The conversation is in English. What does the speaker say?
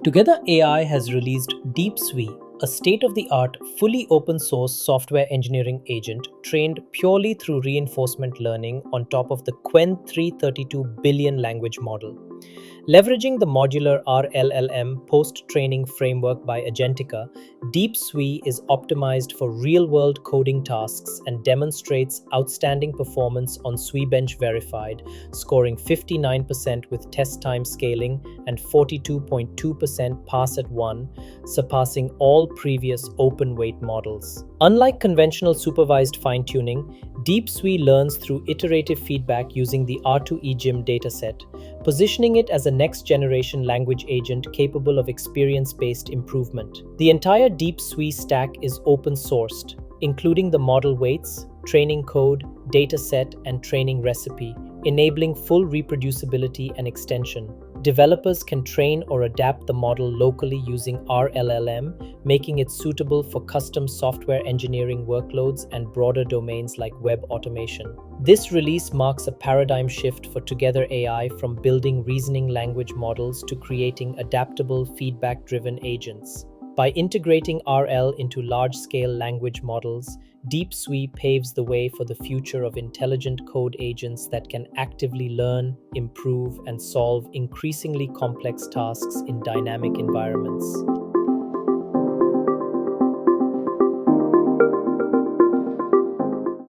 Together AI has released DeepSWE, a state-of-the-art, fully open-source software engineering agent trained purely through reinforcement learning on top of the Qwen 332 billion language model. Leveraging the modular rLLM post-training framework by Agentica, DeepSWE is optimized for real-world coding tasks and demonstrates outstanding performance on SWEBench-Verified, scoring 59% with test time scaling and 42.2% pass at 1, surpassing all previous open-weight models. Unlike conventional supervised fine-tuning, DeepSWE learns through iterative feedback using the R2eGym dataset, positioning it as a next-generation language agent capable of experience-based improvement. The entire DeepSWE stack is open-sourced, including the model weights, training code, dataset, and training recipe, enabling full reproducibility and extension. Developers can train or adapt the model locally using rLLM, making it suitable for custom software engineering workloads and broader domains like web automation. This release marks a paradigm shift for Together AI from building reasoning language models to creating adaptable, feedback-driven agents. By integrating RL into large-scale language models, DeepSWE paves the way for the future of intelligent code agents that can actively learn, improve, and solve increasingly complex tasks in dynamic environments.